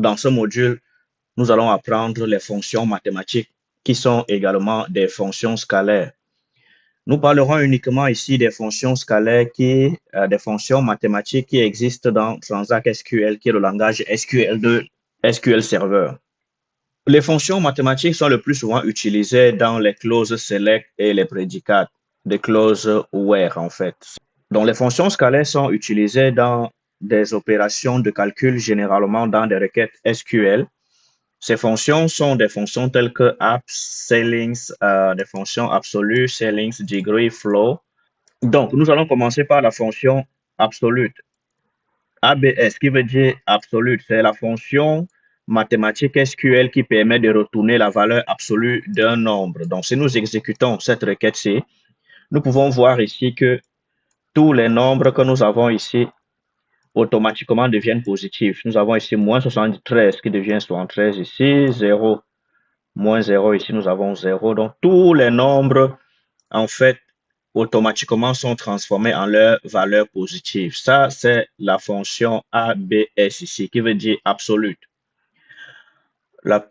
Dans ce module, nous allons apprendre les fonctions mathématiques qui sont également des fonctions scalaires. Nous parlerons uniquement ici des fonctions scalaires des fonctions mathématiques qui existent dans Transact SQL, qui est le langage SQL de SQL Server. Les fonctions mathématiques sont le plus souvent utilisées dans les clauses select et les prédicats, des clauses where en fait. Donc les fonctions scalaires sont utilisées dans des opérations de calcul, généralement dans des requêtes SQL. Ces fonctions sont des fonctions telles que abs, ceilings, des fonctions absolues, ceilings, degree, flow. Donc, nous allons commencer par la fonction absolute. ABS, qui veut dire absolute, c'est la fonction mathématique SQL qui permet de retourner la valeur absolue d'un nombre. Donc, si nous exécutons cette requête-ci, nous pouvons voir ici que tous les nombres que nous avons ici automatiquement deviennent positifs. Nous avons ici moins 73 qui devient 73 ici, 0, moins 0 ici, nous avons 0. Donc, tous les nombres, en fait, automatiquement sont transformés en leur valeur positive. Ça, c'est la fonction ABS ici, qui veut dire absolute.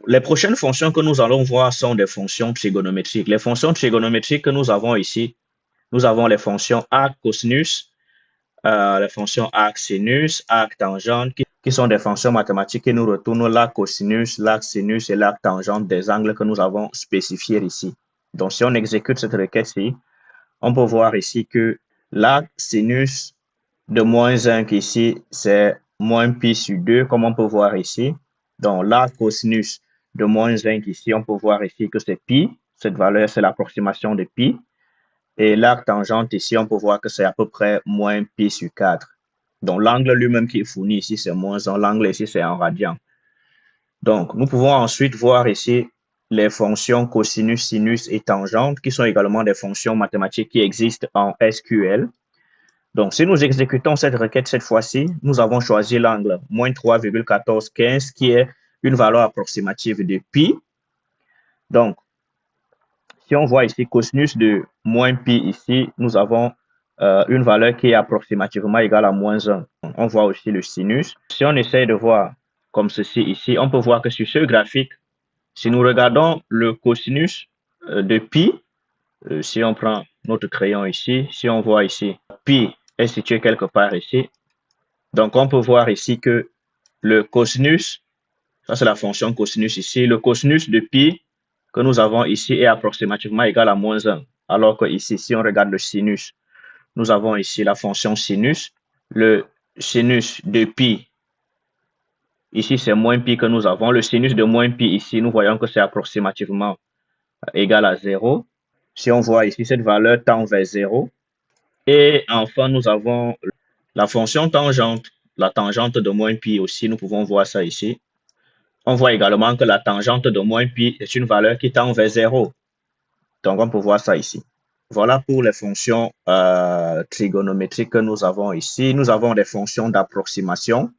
Les prochaines fonctions que nous allons voir sont des fonctions trigonométriques. Les fonctions trigonométriques que nous avons ici, nous avons les fonctions arc, cosinus, les fonctions arc, sinus, arc, tangente, qui sont des fonctions mathématiques qui nous retournent l'arc cosinus, l'arc sinus et l'arc tangente des angles que nous avons spécifiés ici. Donc, si on exécute cette requête-ci, on peut voir ici que l'arc sinus de moins 1 ici, c'est moins pi sur 2, comme on peut voir ici. Donc, l'arc cosinus de moins 1 ici, on peut voir ici que c'est pi. Cette valeur, c'est l'approximation de pi. Et l'arc tangente ici, on peut voir que c'est à peu près moins pi sur 4. Donc, l'angle lui-même qui est fourni ici, c'est moins 1. L'angle ici, c'est en radian. Donc, nous pouvons ensuite voir ici les fonctions cosinus, sinus et tangente, qui sont également des fonctions mathématiques qui existent en SQL. Donc, si nous exécutons cette requête cette fois-ci, nous avons choisi l'angle moins 3,1415, qui est une valeur approximative de pi. Donc, si on voit ici cosinus de moins pi ici, nous avons une valeur qui est approximativement égale à moins 1. On voit aussi le sinus. Si on essaie de voir comme ceci ici, on peut voir que sur ce graphique, si nous regardons le cosinus de pi, si on prend notre crayon ici, si on voit ici, pi est situé quelque part ici. Donc, on peut voir ici que le cosinus, ça c'est la fonction cosinus ici, le cosinus de pi que nous avons ici est approximativement égal à moins 1. Alors que ici, si on regarde le sinus, nous avons ici la fonction sinus. Le sinus de pi, ici c'est moins pi que nous avons. Le sinus de moins pi ici, nous voyons que c'est approximativement égal à 0. Si on voit ici, cette valeur tend vers 0. Et enfin, nous avons la fonction tangente. La tangente de moins pi aussi, nous pouvons voir ça ici. On voit également que la tangente de moins pi est une valeur qui tend vers 0. Donc, on peut voir ça ici. Voilà pour les fonctions trigonométriques que nous avons ici. Nous avons des fonctions d'approximation,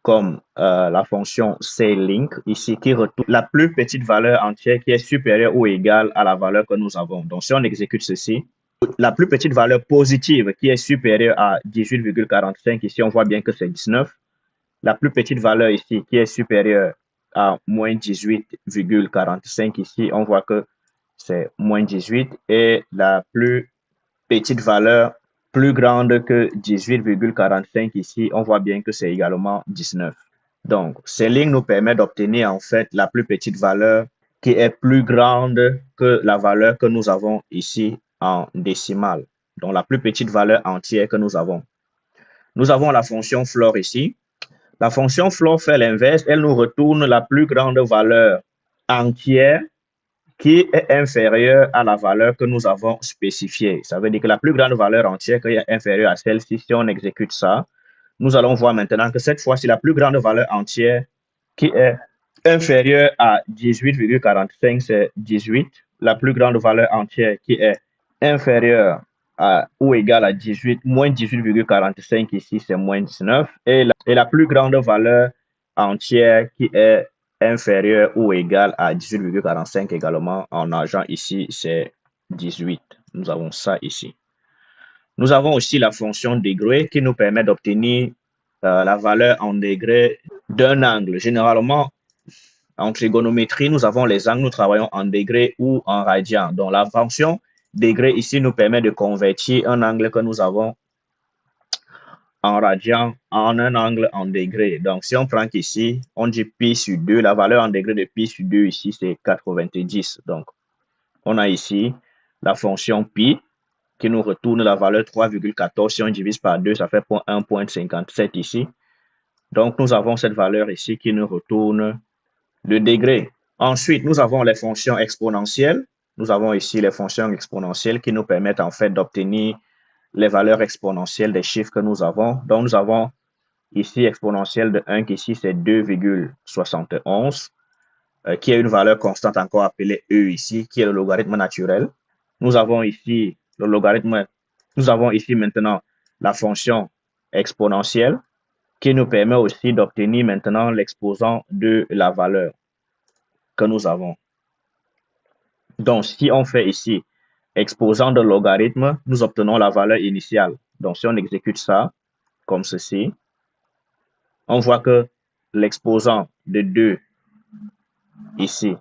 comme la fonction clink ici, qui retourne la plus petite valeur entière qui est supérieure ou égale à la valeur que nous avons. Donc, si on exécute ceci, la plus petite valeur positive qui est supérieure à 18,45, ici, on voit bien que c'est 19. La plus petite valeur ici qui est supérieure à moins 18,45 ici, on voit que c'est moins 18. Et la plus petite valeur plus grande que 18,45 ici, on voit bien que c'est également 19. Donc, ces lignes nous permettent d'obtenir en fait la plus petite valeur qui est plus grande que la valeur que nous avons ici en décimale. Donc, la plus petite valeur entière que nous avons. Nous avons la fonction floor ici. La fonction floor fait l'inverse. Elle nous retourne la plus grande valeur entière qui est inférieure à la valeur que nous avons spécifiée. Ça veut dire que la plus grande valeur entière qui est inférieure à celle-ci, si on exécute ça, nous allons voir maintenant que cette fois-ci, la plus grande valeur entière qui est inférieure à 18,45, c'est 18. La plus grande valeur entière qui est inférieure à ou égale à 18, moins 18,45 ici, c'est moins 19. Et la plus grande valeur entière qui est inférieure ou égale à 18,45 également en argent ici, c'est 18. Nous avons ça ici. Nous avons aussi la fonction degré qui nous permet d'obtenir la valeur en degrés d'un angle. Généralement, en trigonométrie, nous avons les angles, nous travaillons en degrés ou en radians. Donc, la fonction degré ici nous permet de convertir un angle que nous avons en radian en un angle en degrés. Donc, si on prend qu'ici, on dit pi sur 2, la valeur en degrés de pi sur 2 ici, c'est 90. Donc, on a ici la fonction pi qui nous retourne la valeur 3,14. Si on divise par 2, ça fait 1,57 ici. Donc, nous avons cette valeur ici qui nous retourne le degré. Ensuite, nous avons les fonctions exponentielles. Nous avons ici les fonctions exponentielles qui nous permettent en fait d'obtenir les valeurs exponentielles des chiffres que nous avons. Donc, nous avons ici exponentielle de 1 qui ici c'est 2,71 qui est une valeur constante encore appelée E ici, qui est le logarithme naturel. Nous avons ici le logarithme, nous avons ici maintenant la fonction exponentielle qui nous permet aussi d'obtenir maintenant l'exposant de la valeur que nous avons. Donc, si on fait ici exposant de logarithme, nous obtenons la valeur initiale. Donc, si on exécute ça, comme ceci, on voit que l'exposant de 2 ici,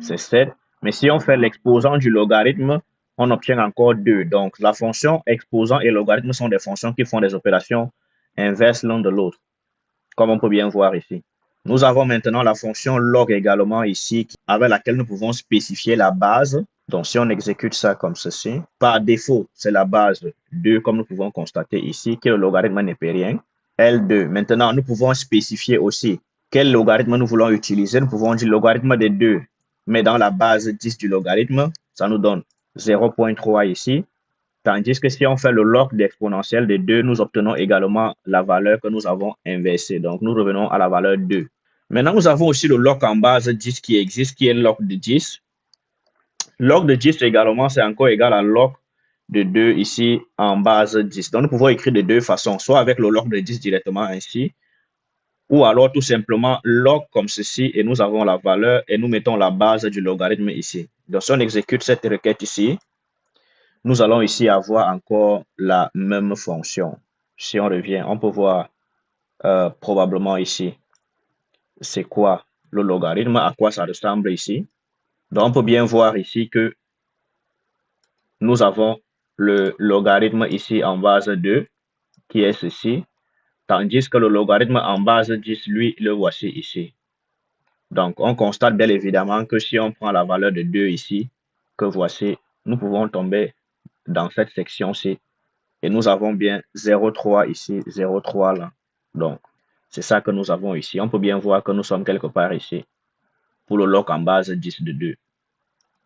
c'est 7. Mais si on fait l'exposant du logarithme, on obtient encore 2. Donc, la fonction exposant et logarithme sont des fonctions qui font des opérations inverses l'un de l'autre, comme on peut bien voir ici. Nous avons maintenant la fonction log également ici, avec laquelle nous pouvons spécifier la base. Donc, si on exécute ça comme ceci, par défaut, c'est la base 2, comme nous pouvons constater ici, que le logarithme n'est pas rien. L2. Maintenant, nous pouvons spécifier aussi quel logarithme nous voulons utiliser. Nous pouvons dire logarithme de 2, mais dans la base 10 du logarithme, ça nous donne 0,3 ici. Tandis que si on fait le log d'exponentielle de 2, nous obtenons également la valeur que nous avons inversée. Donc, nous revenons à la valeur 2. Maintenant, nous avons aussi le log en base 10 qui existe, qui est log de 10. Log de 10 également, c'est encore égal à log de 2 ici en base 10. Donc, nous pouvons écrire de deux façons, soit avec le log de 10 directement ainsi, ou alors tout simplement log comme ceci et nous avons la valeur et nous mettons la base du logarithme ici. Donc, si on exécute cette requête ici, nous allons ici avoir encore la même fonction. Si on revient, on peut voir probablement ici, c'est quoi le logarithme, à quoi ça ressemble ici. Donc, on peut bien voir ici que nous avons le logarithme ici en base 2, qui est ceci, tandis que le logarithme en base 10, lui, le voici ici. Donc, on constate bien évidemment que si on prend la valeur de 2 ici, que voici, nous pouvons tomber dans cette section-ci. Et nous avons bien 0,3 ici, 0,3 là. Donc, c'est ça que nous avons ici. On peut bien voir que nous sommes quelque part ici. Pour le log en base 10 de 2.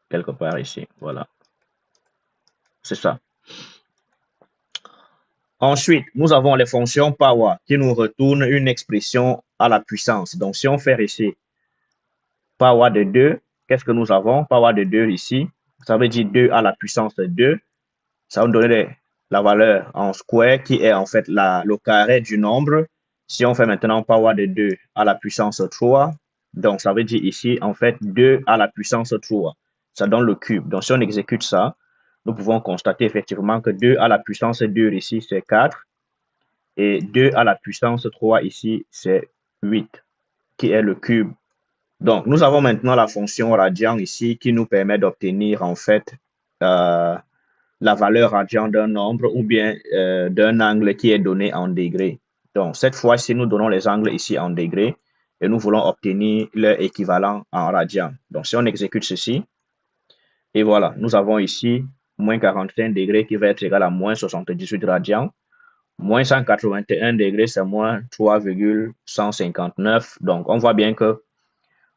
Quelque part ici. Voilà. C'est ça. Ensuite, nous avons les fonctions power qui nous retournent une expression à la puissance. Donc, si on fait ici power de 2, qu'est-ce que nous avons? Power de 2 ici, ça veut dire 2 à la puissance de 2. Ça va nous donner la valeur en square qui est en fait le carré du nombre. Si on fait maintenant power de 2 à la puissance 3, donc ça veut dire ici en fait 2 à la puissance 3. Ça donne le cube. Donc, si on exécute ça, nous pouvons constater effectivement que 2 à la puissance 2 ici, c'est 4. Et 2 à la puissance 3 ici, c'est 8, qui est le cube. Donc, nous avons maintenant la fonction radian ici qui nous permet d'obtenir en fait la valeur radian d'un nombre ou bien d'un angle qui est donné en degrés. Donc, cette fois-ci, nous donnons les angles ici en degrés et nous voulons obtenir leur équivalent en radian. Donc, si on exécute ceci, et voilà, nous avons ici moins 45 degrés qui va être égal à moins 78 radians. Moins 181 degrés, c'est moins 3,159. Donc, on voit bien que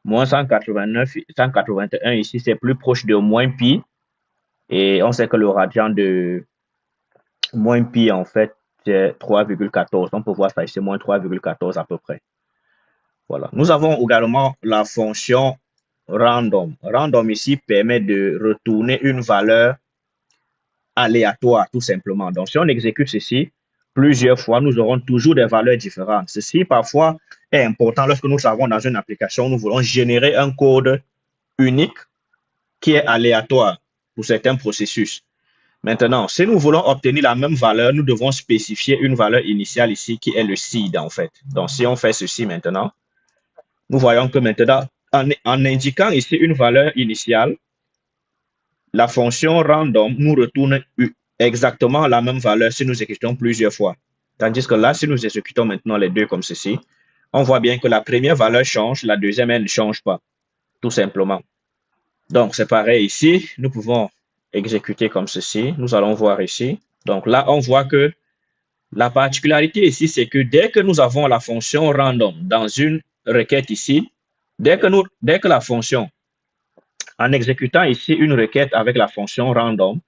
moins 181 ici, c'est plus proche de moins pi. Et on sait que le radian de moins pi, en fait, c'est 3,14. On peut voir ça ici, moins 3,14 à peu près. Voilà. Nous avons également la fonction random. Random ici permet de retourner une valeur aléatoire, tout simplement. Donc, si on exécute ceci plusieurs fois, nous aurons toujours des valeurs différentes. Ceci, parfois, est important lorsque nous savons dans une application, nous voulons générer un code unique qui est aléatoire pour certains processus. Maintenant, si nous voulons obtenir la même valeur, nous devons spécifier une valeur initiale ici qui est le seed en fait. Donc, si on fait ceci maintenant, nous voyons que maintenant, en indiquant ici une valeur initiale, la fonction random nous retourne exactement la même valeur si nous exécutons plusieurs fois. Tandis que là, si nous exécutons maintenant les deux comme ceci, on voit bien que la première valeur change, la deuxième, elle ne change pas, tout simplement. Donc, c'est pareil ici. Nous pouvons exécuter comme ceci. Nous allons voir ici. Donc là, on voit que la particularité ici, c'est que dès que nous avons la fonction random dans une requête ici, dès que la fonction, en exécutant ici une requête avec la fonction random,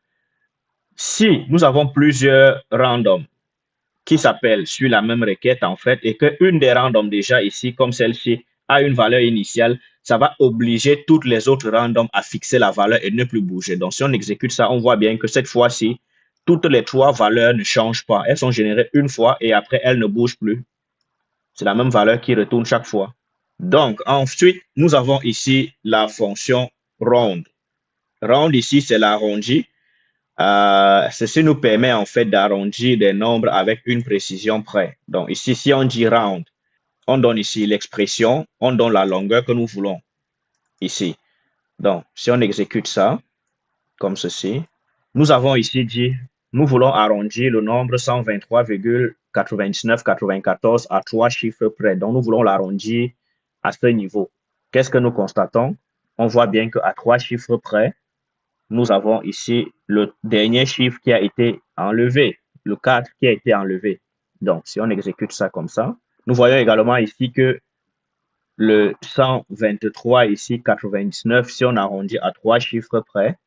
si nous avons plusieurs randoms qui s'appellent sur la même requête en fait, et qu'une des randoms déjà ici, comme celle-ci, a une valeur initiale, ça va obliger toutes les autres randoms à fixer la valeur et ne plus bouger. Donc si on exécute ça, on voit bien que cette fois-ci, toutes les trois valeurs ne changent pas. Elles sont générées une fois et après, elles ne bougent plus. C'est la même valeur qui retourne chaque fois. Donc ensuite, nous avons ici la fonction round. Round ici, c'est l'arrondi. Ceci nous permet en fait d'arrondir des nombres avec une précision près. Donc ici, si on dit round, on donne ici l'expression, on donne la longueur que nous voulons ici. Donc, si on exécute ça, comme ceci, nous avons ici dit, nous voulons arrondir le nombre 123,9994 à 3 chiffres près. Donc, nous voulons l'arrondir à ce niveau. Qu'est-ce que nous constatons? On voit bien qu'à 3 chiffres près, nous avons ici le dernier chiffre qui a été enlevé, le 4 qui a été enlevé. Donc, si on exécute ça comme ça, nous voyons également ici que le 123 ici, 99, si on arrondit à 3 chiffres près,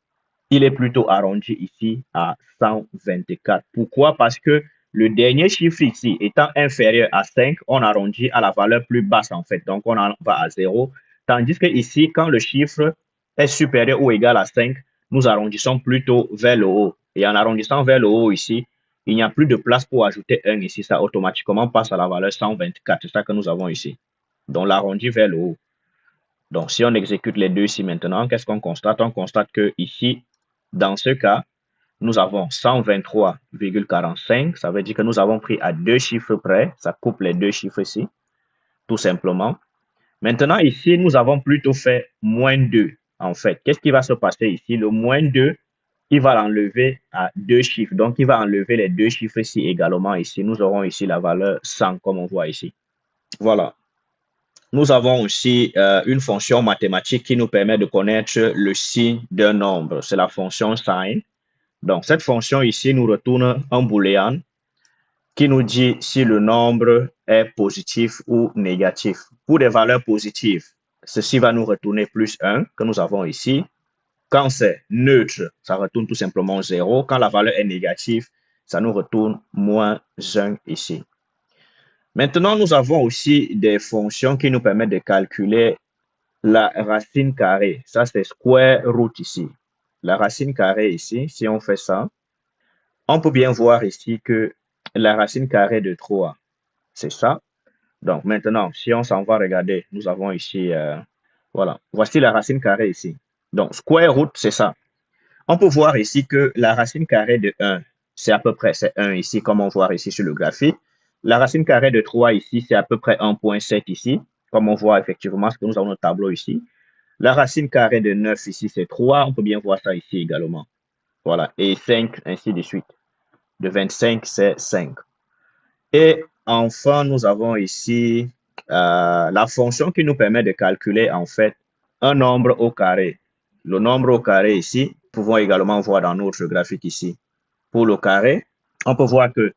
il est plutôt arrondi ici à 124. Pourquoi? Parce que le dernier chiffre ici étant inférieur à 5, on arrondit à la valeur plus basse en fait. Donc, on en va à 0. Tandis que ici, quand le chiffre est supérieur ou égal à 5, nous arrondissons plutôt vers le haut. Et en arrondissant vers le haut ici, il n'y a plus de place pour ajouter 1 ici. Ça automatiquement passe à la valeur 124. C'est ça que nous avons ici. Donc, l'arrondi vers le haut. Donc, si on exécute les deux ici maintenant, qu'est-ce qu'on constate? On constate que ici, dans ce cas, nous avons 123,45. Ça veut dire que nous avons pris à deux chiffres près. Ça coupe les deux chiffres ici, tout simplement. Maintenant, ici, nous avons plutôt fait moins 2. En fait, qu'est-ce qui va se passer ici? Le moins 2, il va l'enlever à deux chiffres. Donc, il va enlever les deux chiffres ici également. Ici, nous aurons ici la valeur 100, comme on voit ici. Voilà. Nous avons aussi une fonction mathématique qui nous permet de connaître le signe d'un nombre. C'est la fonction sign. Donc, cette fonction ici nous retourne un booléen qui nous dit si le nombre est positif ou négatif. Pour des valeurs positives, ceci va nous retourner plus 1 que nous avons ici. Quand c'est neutre, ça retourne tout simplement 0. Quand la valeur est négative, ça nous retourne moins 1 ici. Maintenant, nous avons aussi des fonctions qui nous permettent de calculer la racine carrée. Ça, c'est square root ici. La racine carrée ici, si on fait ça, on peut bien voir ici que la racine carrée de 3, c'est ça. Donc maintenant, si on s'en va regarder, nous avons ici, voilà, voici la racine carrée ici. Donc square root, c'est ça. On peut voir ici que la racine carrée de 1, c'est à peu près, c'est 1 ici, comme on voit ici sur le graphique. La racine carrée de 3 ici, c'est à peu près 1,7 ici, comme on voit effectivement ce que nous avons au tableau ici. La racine carrée de 9 ici, c'est 3, on peut bien voir ça ici également. Voilà, et 5, ainsi de suite. De 25, c'est 5. Et enfin, nous avons ici la fonction qui nous permet de calculer en fait un nombre au carré. Le nombre au carré ici, nous pouvons également voir dans notre graphique ici. Pour le carré, on peut voir que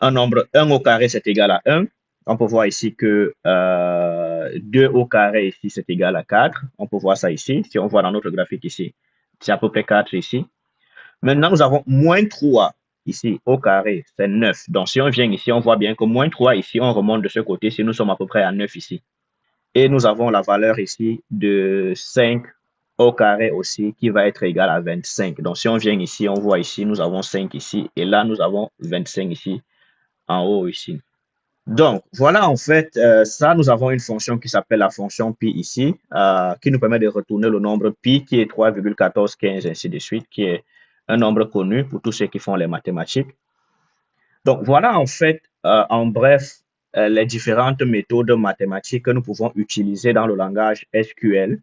un nombre 1 au carré, c'est égal à 1. On peut voir ici que 2 au carré ici, c'est égal à 4. On peut voir ça ici. Si on voit dans notre graphique ici, c'est à peu près 4 ici. Maintenant, nous avons moins 3 ici au carré, c'est 9. Donc, si on vient ici, on voit bien que moins 3 ici, on remonte de ce côté. Si nous sommes à peu près à 9 ici. Et nous avons la valeur ici de 5 au carré aussi qui va être égal à 25. Donc, si on vient ici, on voit ici, nous avons 5 ici. Et là, nous avons 25 ici, en haut ici. Donc, voilà en fait, ça, nous avons une fonction qui s'appelle la fonction pi ici, qui nous permet de retourner le nombre pi qui est 3,1415, ainsi de suite, qui est un nombre connu pour tous ceux qui font les mathématiques. Donc, voilà en fait, en bref, les différentes méthodes mathématiques que nous pouvons utiliser dans le langage SQL,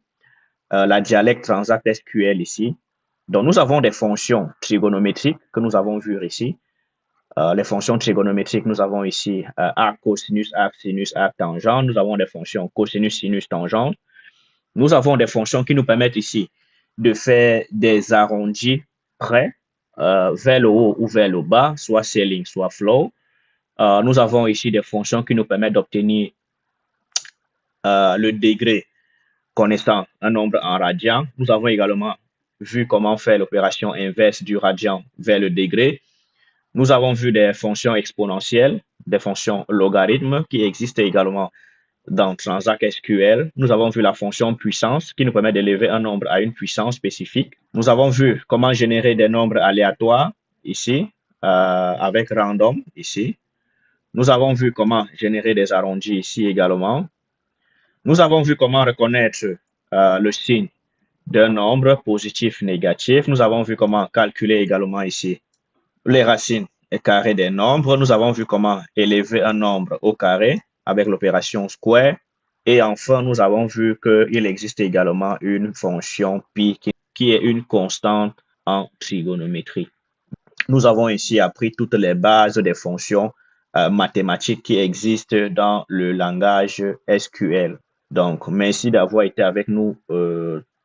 la dialecte Transact SQL ici. Donc, nous avons des fonctions trigonométriques que nous avons vues ici. Les fonctions trigonométriques, nous avons ici arc, cosinus, arc, sinus, arc, tangente. Nous avons des fonctions cosinus, sinus, tangente. Nous avons des fonctions qui nous permettent ici de faire des arrondis près vers le haut ou vers le bas, soit ceiling, soit flow. Nous avons ici des fonctions qui nous permettent d'obtenir le degré connaissant un nombre en radian. Nous avons également vu comment faire l'opération inverse du radian vers le degré. Nous avons vu des fonctions exponentielles, des fonctions logarithmes qui existent également dans Transact SQL. Nous avons vu la fonction puissance qui nous permet d'élever un nombre à une puissance spécifique. Nous avons vu comment générer des nombres aléatoires ici, avec random ici. Nous avons vu comment générer des arrondis ici également. Nous avons vu comment reconnaître le signe d'un nombre positif, négatif. Nous avons vu comment calculer également ici les racines et carrés des nombres. Nous avons vu comment élever un nombre au carré avec l'opération square. Et enfin, nous avons vu qu'il existe également une fonction pi qui est une constante en trigonométrie. Nous avons ici appris toutes les bases des fonctions mathématiques qui existent dans le langage SQL. Donc, merci d'avoir été avec nous